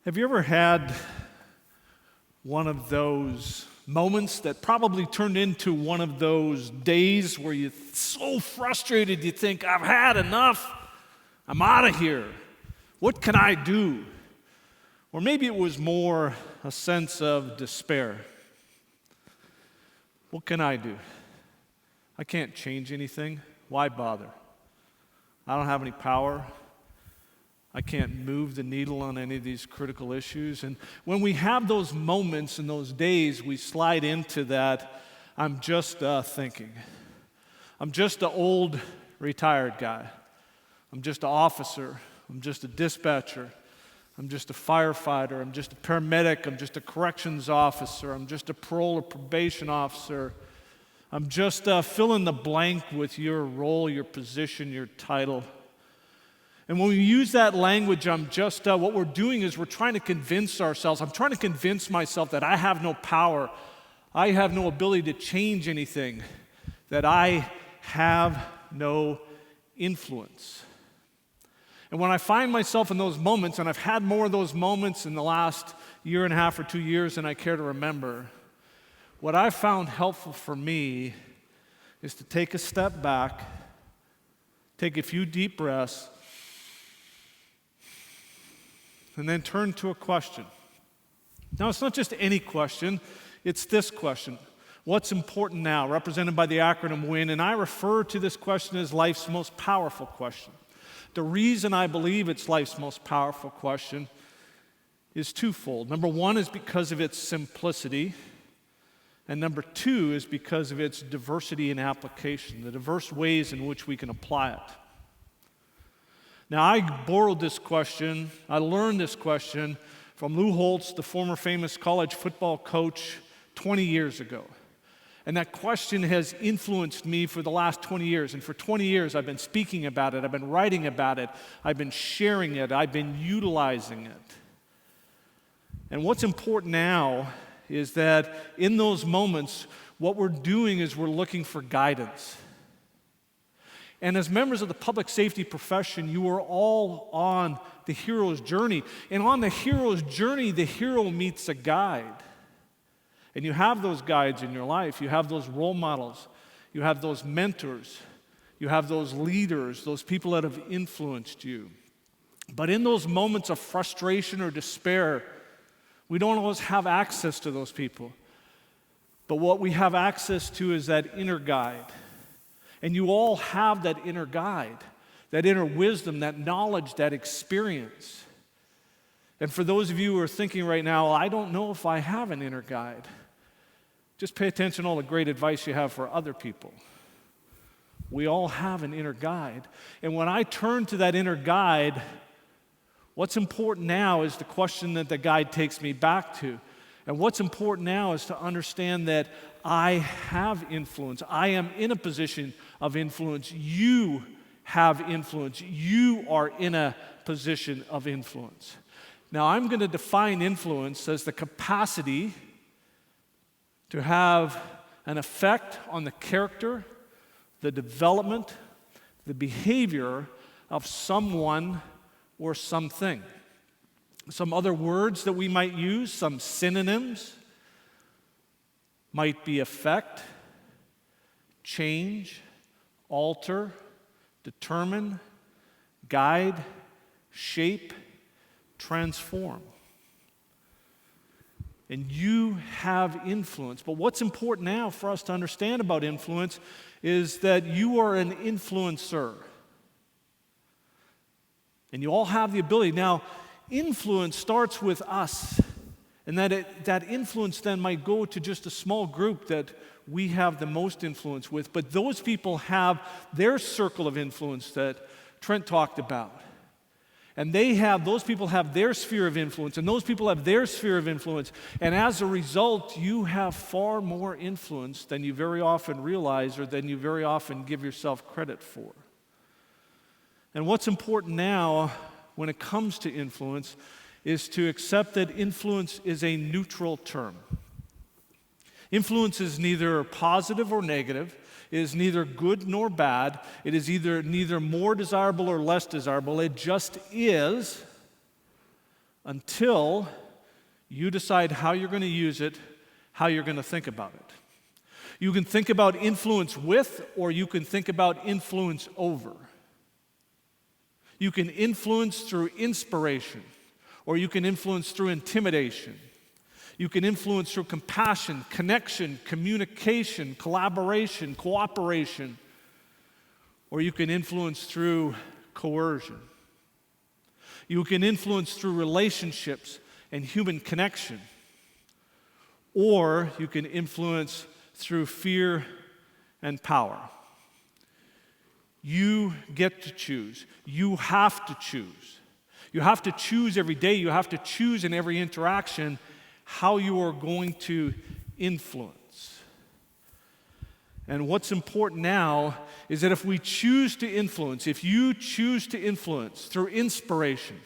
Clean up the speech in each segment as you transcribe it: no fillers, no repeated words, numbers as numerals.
Have you ever had one of those moments that probably turned into one of those days where you're so frustrated you think, I've had enough, I'm out of here, what can I do? Or maybe it was more a sense of despair. What can I do? I can't change anything. Why bother? I don't have any power. I can't move the needle on any of these critical issues. And when we have those moments and those days, we slide into that, I'm just thinking. I'm just an old retired guy. I'm just an officer. I'm just a dispatcher. I'm just a firefighter. I'm just a paramedic. I'm just a corrections officer. I'm just a parole or probation officer. I'm just fill in the blank with your role, your position, your title. And when we use that language, what we're doing is we're trying to convince ourselves, I'm trying to convince myself that I have no power, I have no ability to change anything, that I have no influence. And when I find myself in those moments, and I've had more of those moments in the last year and a half or 2 years than I care to remember, what I've found helpful for me is to take a step back, take a few deep breaths, and then turn to a question. Now, it's not just any question, it's this question. What's important now, represented by the acronym W.I.N, and I refer to this question as life's most powerful question. The reason I believe it's life's most powerful question is twofold. Number one is because of its simplicity, and number two is because of its diversity in application, the diverse ways in which we can apply it. Now, I borrowed this question, I learned this question from Lou Holtz, the former famous college football coach, 20 years ago. And that question has influenced me for the last 20 years. And for 20 years, I've been speaking about it, I've been writing about it, I've been sharing it, I've been utilizing it. And what's important now is that in those moments, what we're doing is we're looking for guidance. And as members of the public safety profession, you are all on the hero's journey. And on the hero's journey, the hero meets a guide. And you have those guides in your life. You have those role models. You have those mentors. You have those leaders, those people that have influenced you. But in those moments of frustration or despair, we don't always have access to those people. But what we have access to is that inner guide. And you all have that inner guide, that inner wisdom, that knowledge, that experience. And for those of you who are thinking right now, I don't know if I have an inner guide, just pay attention to all the great advice you have for other people. We all have an inner guide. And when I turn to that inner guide, what's important now is the question that the guide takes me back to. And what's important now is to understand that I have influence. I am in a position of influence. You have influence. You are in a position of influence. Now, I'm going to define influence as the capacity to have an effect on the character, the development, the behavior of someone or something. Some other words that we might use, some synonyms, might be affect, change, alter, determine, guide, shape, transform. And you have influence. But what's important now for us to understand about influence is that you are an influencer. And you all have the ability. Now, influence starts with us. And that influence then might go to just a small group that we have the most influence with. But those people have their circle of influence that Trent talked about. And those people have their sphere of influence, and those people have their sphere of influence. And as a result, you have far more influence than you very often realize or than you very often give yourself credit for. And what's important now when it comes to influence is to accept that influence is a neutral term. Influence is neither positive or negative. It is neither good nor bad. It is neither more desirable or less desirable. It just is until you decide how you're going to use it, how you're going to think about it. You can think about influence with, or you can think about influence over. You can influence through inspiration, or you can influence through intimidation. You can influence through compassion, connection, communication, collaboration, cooperation, or you can influence through coercion. You can influence through relationships and human connection, or you can influence through fear and power. You get to choose. You have to choose. You have to choose every day. You have to choose in every interaction how you are going to influence. And what's important now is that if we choose to influence, if you choose to influence through inspiration,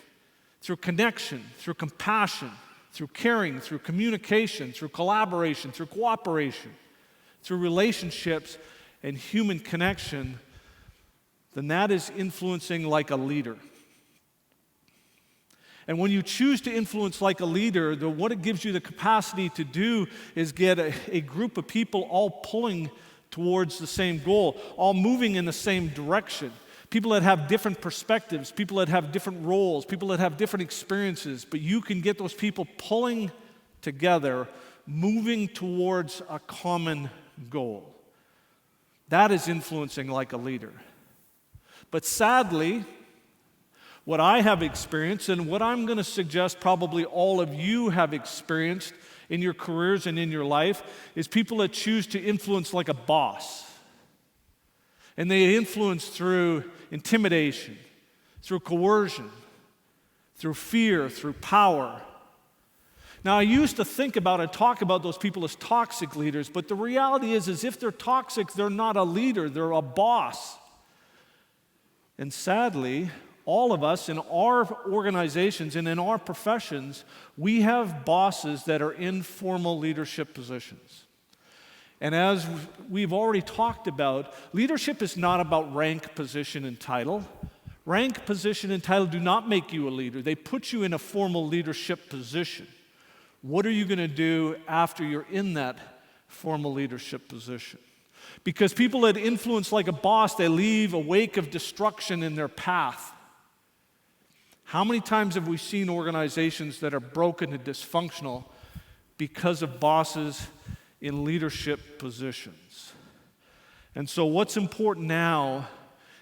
through connection, through compassion, through caring, through communication, through collaboration, through cooperation, through relationships and human connection, then that is influencing like a leader. And when you choose to influence like a leader, what it gives you the capacity to do is get a group of people all pulling towards the same goal, all moving in the same direction. People that have different perspectives, people that have different roles, people that have different experiences, but you can get those people pulling together, moving towards a common goal. That is influencing like a leader. But sadly, what I have experienced, and what I'm going to suggest probably all of you have experienced in your careers and in your life, is people that choose to influence like a boss. And they influence through intimidation, through coercion, through fear, through power. Now, I used to think about and talk about those people as toxic leaders, but the reality is if they're toxic, they're not a leader, they're a boss. And sadly, all of us in our organizations and in our professions, we have bosses that are in formal leadership positions. And as we've already talked about, leadership is not about rank, position, and title. Rank, position, and title do not make you a leader. They put you in a formal leadership position. What are you going to do after you're in that formal leadership position? Because people that influence like a boss, they leave a wake of destruction in their path. How many times have we seen organizations that are broken and dysfunctional because of bosses in leadership positions? And so what's important now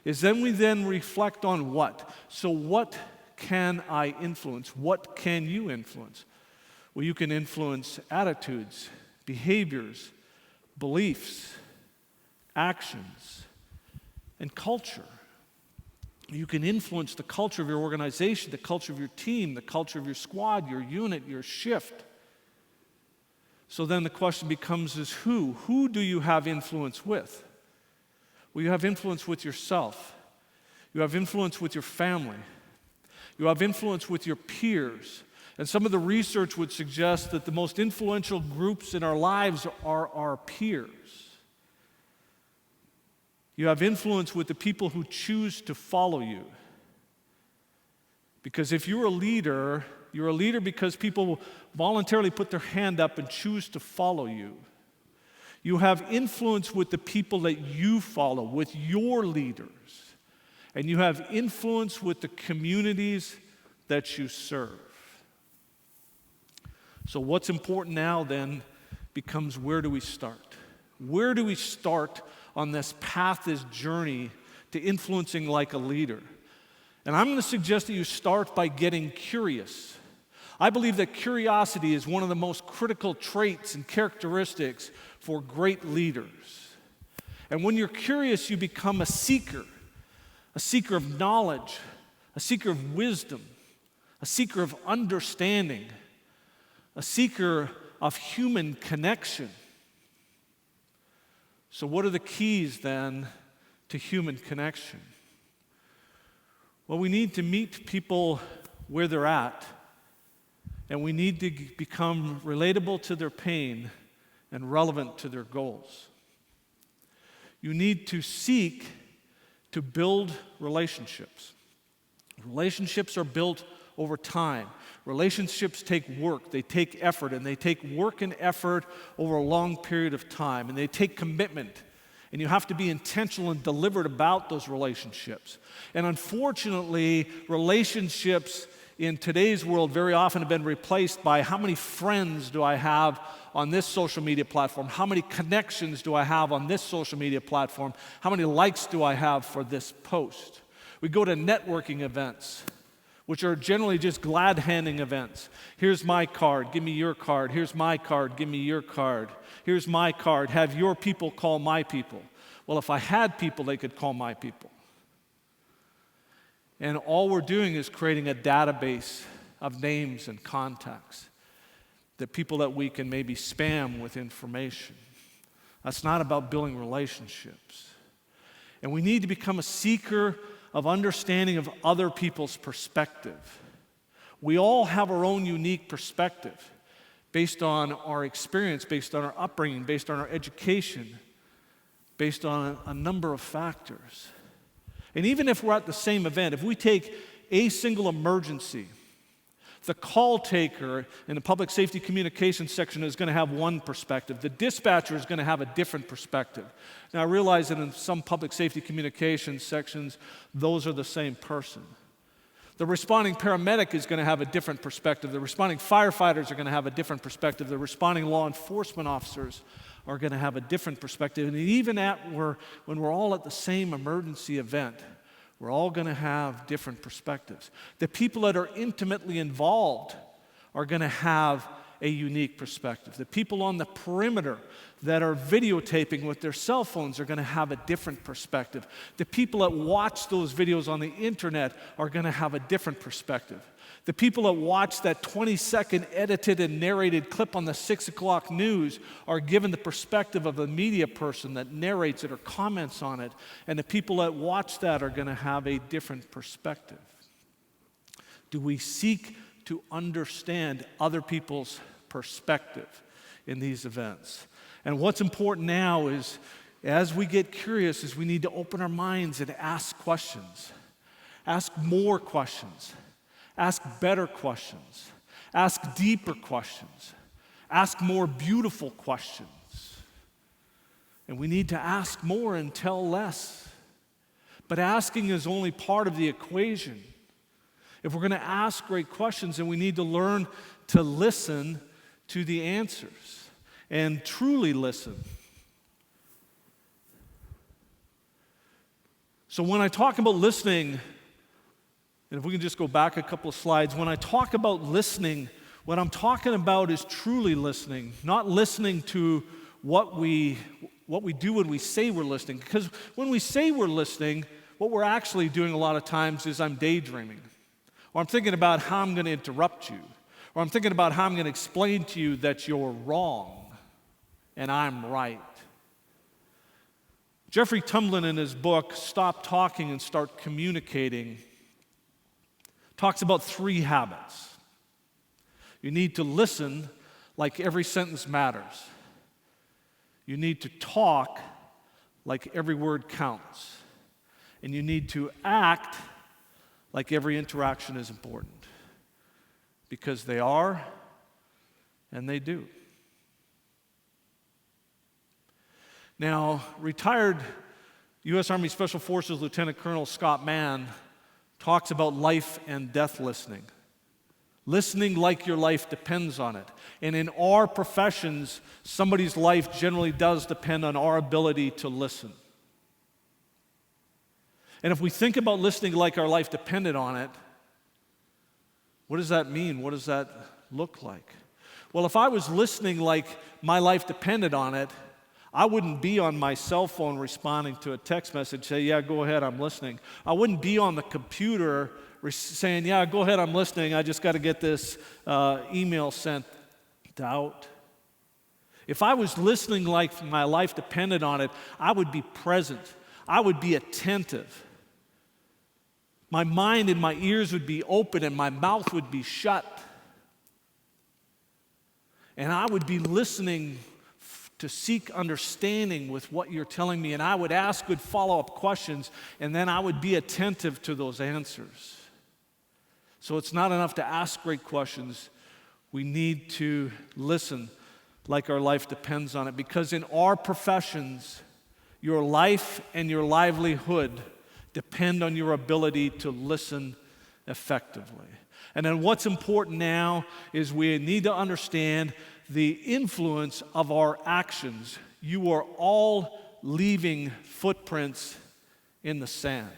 is then we reflect on what? So what can I influence? What can you influence? Well, you can influence attitudes, behaviors, beliefs, actions, and culture. You can influence the culture of your organization, the culture of your team, the culture of your squad, your unit, your shift. So then the question becomes is who? Who do you have influence with? Well, you have influence with yourself. You have influence with your family. You have influence with your peers. And some of the research would suggest that the most influential groups in our lives are our peers. You have influence with the people who choose to follow you. Because if you're a leader because people voluntarily put their hand up and choose to follow you. You have influence with the people that you follow, with your leaders. And you have influence with the communities that you serve. So what's important now then becomes where do we start? Where do we start on this path, this journey to influencing like a leader? And I'm going to suggest that you start by getting curious. I believe that curiosity is one of the most critical traits and characteristics for great leaders. And when you're curious, you become a seeker of knowledge, a seeker of wisdom, a seeker of understanding, a seeker of human connection. So what are the keys then to human connection? Well, we need to meet people where they're at, and we need to become relatable to their pain and relevant to their goals. You need to seek to build relationships. Relationships are built over time. Relationships take work, they take effort, and they take work and effort over a long period of time, and they take commitment. And you have to be intentional and deliberate about those relationships. And unfortunately, relationships in today's world very often have been replaced by how many friends do I have on this social media platform? How many connections do I have on this social media platform? How many likes do I have for this post? We go to networking events, which are generally just glad-handing events. Here's my card, give me your card. Here's my card, give me your card. Here's my card, have your people call my people. Well, if I had people, they could call my people. And all we're doing is creating a database of names and contacts, the people that we can maybe spam with information. That's not about building relationships. And we need to become a seeker of understanding of other people's perspective. We all have our own unique perspective based on our experience, based on our upbringing, based on our education, based on a number of factors. And even if we're at the same event, if we take a single emergency, the call taker in the public safety communications section is going to have one perspective. The dispatcher is going to have a different perspective. Now, I realize that in some public safety communications sections, those are the same person. The responding paramedic is going to have a different perspective. The responding firefighters are going to have a different perspective. The responding law enforcement officers are going to have a different perspective. And even when we're all at the same emergency event, we're all going to have different perspectives. The people that are intimately involved are going to have a unique perspective. The people on the perimeter that are videotaping with their cell phones are going to have a different perspective. The people that watch those videos on the internet are going to have a different perspective. The people that watch that 20-second edited and narrated clip on the 6 o'clock news are given the perspective of a media person that narrates it or comments on it. And the people that watch that are going to have a different perspective. Do we seek to understand other people's perspective in these events? And what's important now is, as we get curious, is we need to open our minds and ask questions. Ask more questions. Ask better questions. Ask deeper questions. Ask more beautiful questions. And we need to ask more and tell less. But asking is only part of the equation. If we're going to ask great questions, then we need to learn to listen to the answers and truly listen. So when I talk about listening, and if we can just go back a couple of slides, when I talk about listening, what I'm talking about is truly listening, not listening to what we do when we say we're listening. Because when we say we're listening, what we're actually doing a lot of times is I'm daydreaming. Or I'm thinking about how I'm going to interrupt you. Or I'm thinking about how I'm going to explain to you that you're wrong and I'm right. Jeffrey Tumlin, in his book, Stop Talking and Start Communicating, talks about 3 habits. You need to listen like every sentence matters. You need to talk like every word counts. And you need to act like every interaction is important. Because they are, and they do. Now, retired U.S. Army Special Forces Lieutenant Colonel Scott Mann talks about life and death listening. Listening like your life depends on it. And in our professions, somebody's life generally does depend on our ability to listen. And if we think about listening like our life depended on it, what does that mean? What does that look like? Well, if I was listening like my life depended on it, I wouldn't be on my cell phone responding to a text message, say, yeah, go ahead, I'm listening. I wouldn't be on the computer saying, yeah, go ahead, I'm listening. I just got to get this email sent out. If I was listening like my life depended on it, I would be present. I would be attentive. My mind and my ears would be open and my mouth would be shut. And I would be listening to seek understanding with what you're telling me, and I would ask good follow-up questions, and then I would be attentive to those answers. So it's not enough to ask great questions. We need to listen like our life depends on it, because in our professions, your life and your livelihood depend on your ability to listen effectively. And then what's important now is we need to understand the influence of our actions. You are all leaving footprints in the sand.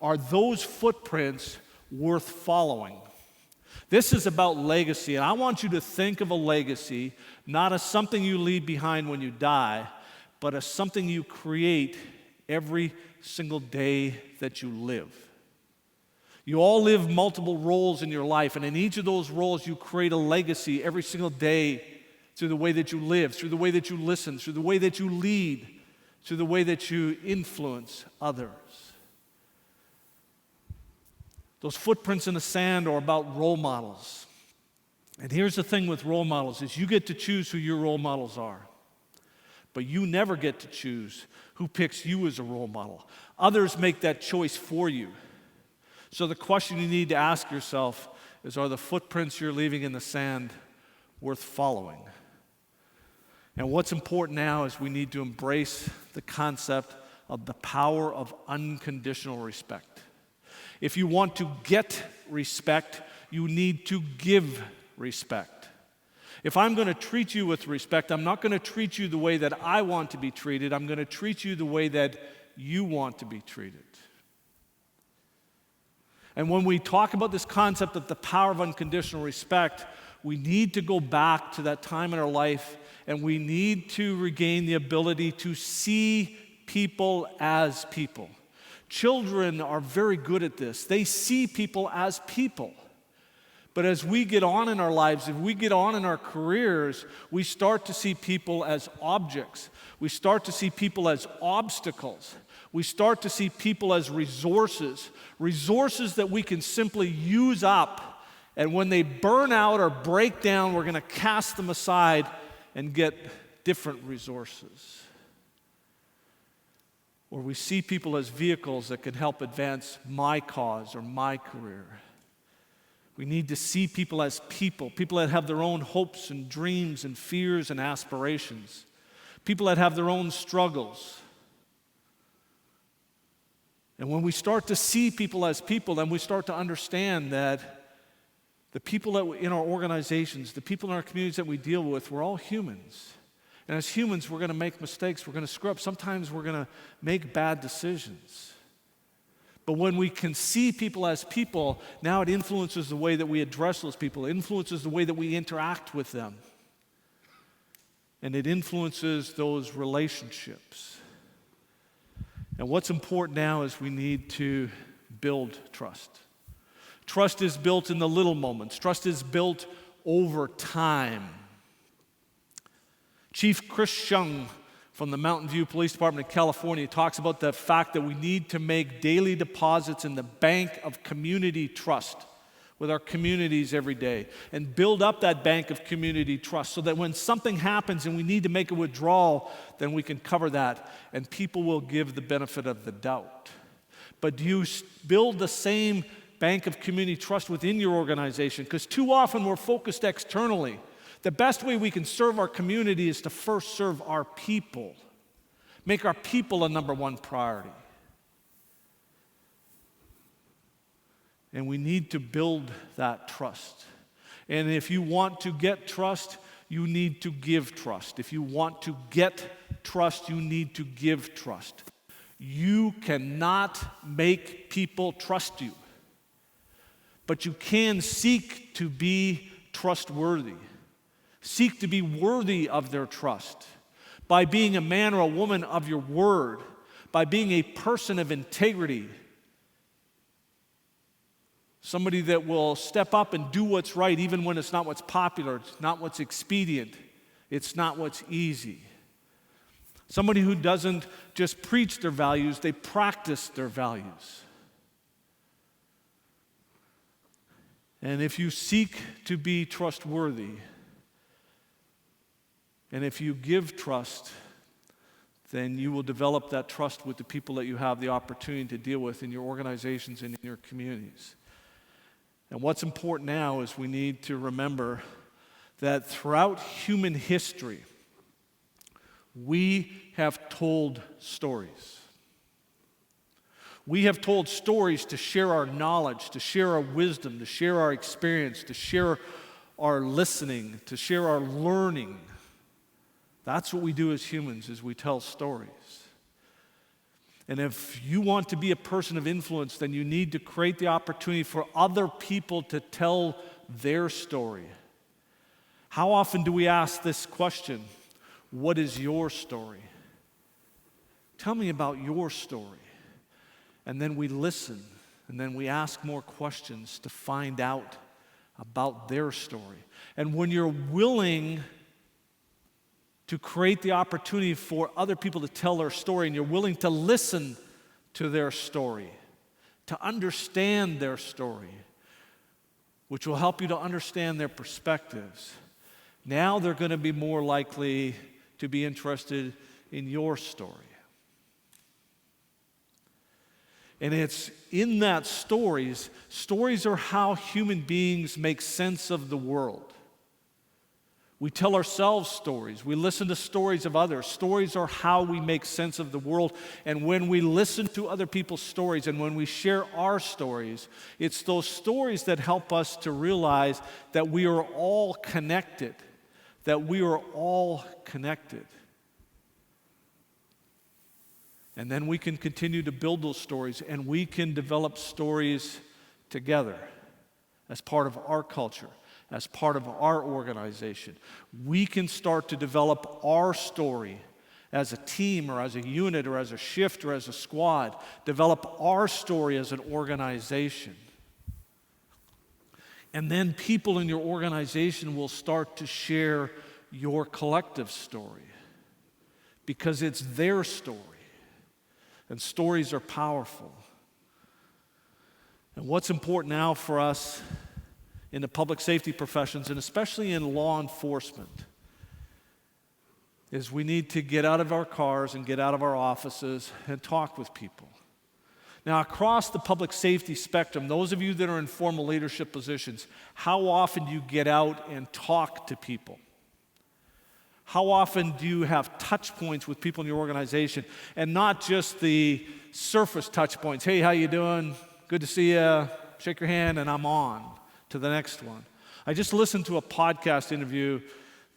Are those footprints worth following? This is about legacy, and I want you to think of a legacy not as something you leave behind when you die, but as something you create every single day that you live. You all live multiple roles in your life, and in each of those roles you create a legacy every single day through the way that you live, through the way that you listen, through the way that you lead, through the way that you influence others. Those footprints in the sand are about role models. And here's the thing with role models is you get to choose who your role models are. But you never get to choose who picks you as a role model. Others make that choice for you. So the question you need to ask yourself is, are the footprints you're leaving in the sand worth following? And what's important now is we need to embrace the concept of the power of unconditional respect. If you want to get respect, you need to give respect. If I'm going to treat you with respect, I'm not going to treat you the way that I want to be treated. I'm going to treat you the way that you want to be treated. And when we talk about this concept of the power of unconditional respect, we need to go back to that time in our life, and we need to regain the ability to see people as people. Children are very good at this. They see people as people. But as we get on in our lives, if we get on in our careers, we start to see people as objects. We start to see people as obstacles. We start to see people as resources that we can simply use up. And when they burn out or break down, we're going to cast them aside and get different resources. Or we see people as vehicles that can help advance my cause or my career. We need to see people as people that have their own hopes and dreams and fears and aspirations, people that have their own struggles. And when we start to see people as people, then we start to understand that the people in our organizations, the people in our communities that we deal with, we're all humans. And as humans, we're going to make mistakes. We're going to screw up. Sometimes we're going to make bad decisions. But when we can see people as people, now it influences the way that we address those people. It influences the way that we interact with them. And it influences those relationships. And what's important now is we need to build trust. Trust is built in the little moments. Trust is built over time. Chief Chris Shung from the Mountain View Police Department of California talks about the fact that we need to make daily deposits in the bank of community trust with our communities every day and build up that bank of community trust so that when something happens and we need to make a withdrawal, then we can cover that and people will give the benefit of the doubt. But do you build the same bank of community trust within your organization? Because too often we're focused externally. The best way we can serve our community is to first serve our people. Make our people a number one priority. And we need to build that trust. And if you want to get trust, you need to give trust. If you want to get trust, you need to give trust. You cannot make people trust you, but you can seek to be trustworthy. Seek to be worthy of their trust by being a man or a woman of your word, by being a person of integrity, somebody that will step up and do what's right even when it's not what's popular, it's not what's expedient, it's not what's easy. Somebody who doesn't just preach their values, they practice their values. And if you seek to be trustworthy, and if you give trust, then you will develop that trust with the people that you have the opportunity to deal with in your organizations and in your communities. And what's important now is we need to remember that throughout human history, we have told stories. We have told stories to share our knowledge, to share our wisdom, to share our experience, to share our listening, to share our learning. That's what we do as humans, is we tell stories. And if you want to be a person of influence, then you need to create the opportunity for other people to tell their story. How often do we ask this question? What is your story? Tell me about your story. And then we listen, and then we ask more questions to find out about their story. And when you're willing to create the opportunity for other people to tell their story, and you're willing to listen to their story, to understand their story, which will help you to understand their perspectives, now they're going to be more likely to be interested in your story. And it's in that stories are how human beings make sense of the world. We tell ourselves stories. We listen to stories of others. Stories are how we make sense of the world. And when we listen to other people's stories and when we share our stories, it's those stories that help us to realize that we are all connected. That we are all connected. And then we can continue to build those stories, and we can develop stories together as part of our culture, as part of our organization. We can start to develop our story as a team or as a unit or as a shift or as a squad, develop our story as an organization. And then people in your organization will start to share your collective story because it's their story. And stories are powerful. And what's important now for us in the public safety professions, and especially in law enforcement, is we need to get out of our cars and get out of our offices and talk with people. Now, across the public safety spectrum, those of you that are in formal leadership positions, how often do you get out and talk to people? How often do you have touch points with people in your organization, and not just the surface touch points? Hey, how you doing? Good to see you. Shake your hand, and I'm on to the next one. I just listened to a podcast interview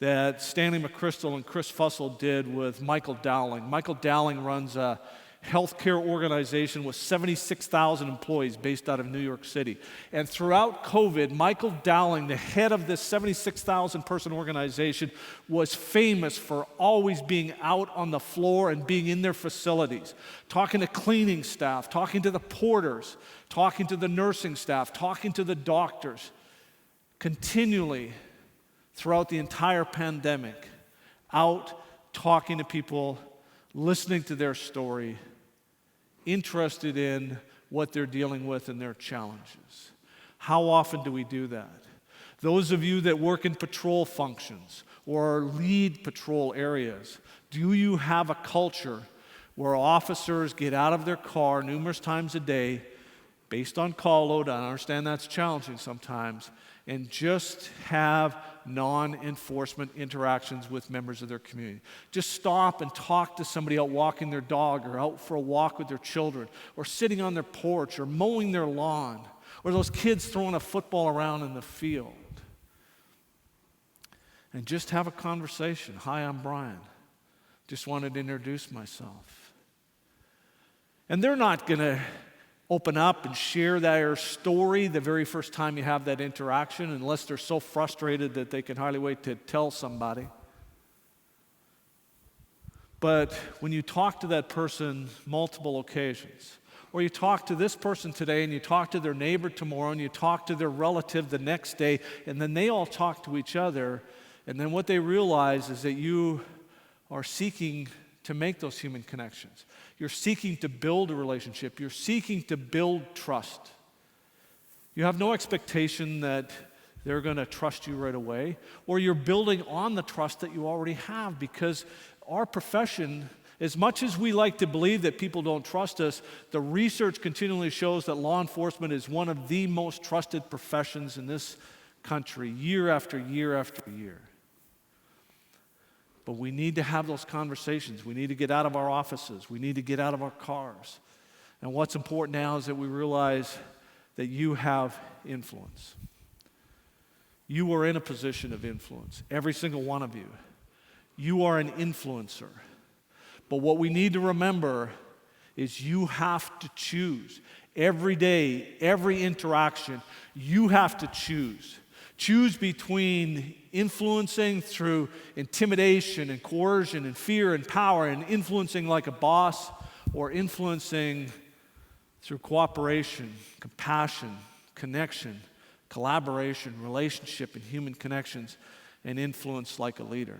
that Stanley McChrystal and Chris Fussell did with Michael Dowling. Michael Dowling runs a healthcare organization with 76,000 employees based out of New York City. And throughout COVID, Michael Dowling, the head of this 76,000 person organization, was famous for always being out on the floor and being in their facilities, talking to cleaning staff, talking to the porters, talking to the nursing staff, talking to the doctors, continually throughout the entire pandemic, out talking to people, listening to their story, interested in what they're dealing with and their challenges. How often do we do that? Those of you that work in patrol functions or lead patrol areas, do you have a culture where officers get out of their car numerous times a day based on call load? I understand that's challenging sometimes, and just have non-enforcement interactions with members of their community. Just stop and talk to somebody out walking their dog or out for a walk with their children or sitting on their porch or mowing their lawn or those kids throwing a football around in the field. And just have a conversation. Hi, I'm Brian. Just wanted to introduce myself. And they're not going to open up and share their story the very first time you have that interaction, unless they're so frustrated that they can hardly wait to tell somebody. But when you talk to that person multiple occasions, or you talk to this person today and you talk to their neighbor tomorrow and you talk to their relative the next day, and then they all talk to each other, and then what they realize is that you are seeking to make those human connections. You're seeking to build a relationship. You're seeking to build trust. You have no expectation that they're going to trust you right away, or you're building on the trust that you already have, because our profession, As much as we like to believe that people don't trust us, the research continually shows that law enforcement is one of the most trusted professions in this country, year after year after year. But we need to have those conversations. We need to get out of our offices. We need to get out of our cars. And what's important now is that we realize that you have influence. You are in a position of influence, every single one of you. You are an influencer. But what we need to remember is you have to choose. Every day, every interaction, you have to choose. Choose between influencing through intimidation and coercion and fear and power and influencing like a boss, or influencing through cooperation, compassion, connection, collaboration, relationship, and human connections, and influence like a leader.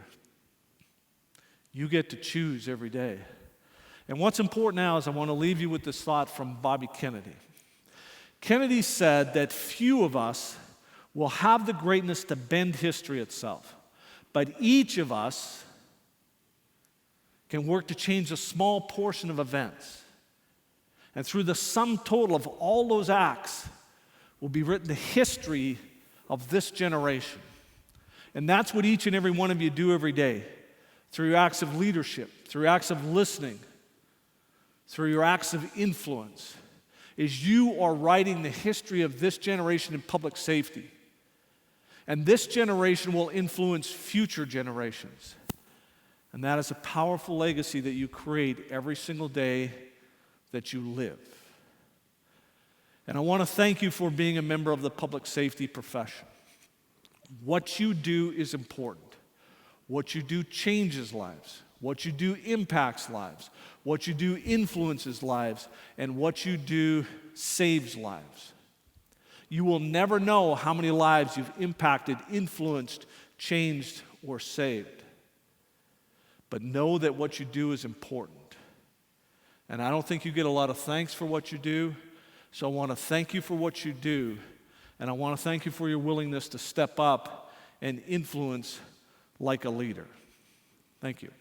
You get to choose every day. And what's important now is I want to leave you with this thought from Bobby Kennedy. Kennedy said that few of us will have the greatness to bend history itself, but each of us can work to change a small portion of events. And through the sum total of all those acts will be written the history of this generation. And that's what each and every one of you do every day. Through your acts of leadership, through acts of listening, through your acts of influence, is you are writing the history of this generation in public safety. And this generation will influence future generations. And that is a powerful legacy that you create every single day that you live. And I want to thank you for being a member of the public safety profession. What you do is important. What you do changes lives. What you do impacts lives. What you do influences lives. And what you do saves lives. You will never know how many lives you've impacted, influenced, changed, or saved. But know that what you do is important. And I don't think you get a lot of thanks for what you do. So I want to thank you for what you do. And I want to thank you for your willingness to step up and influence like a leader. Thank you.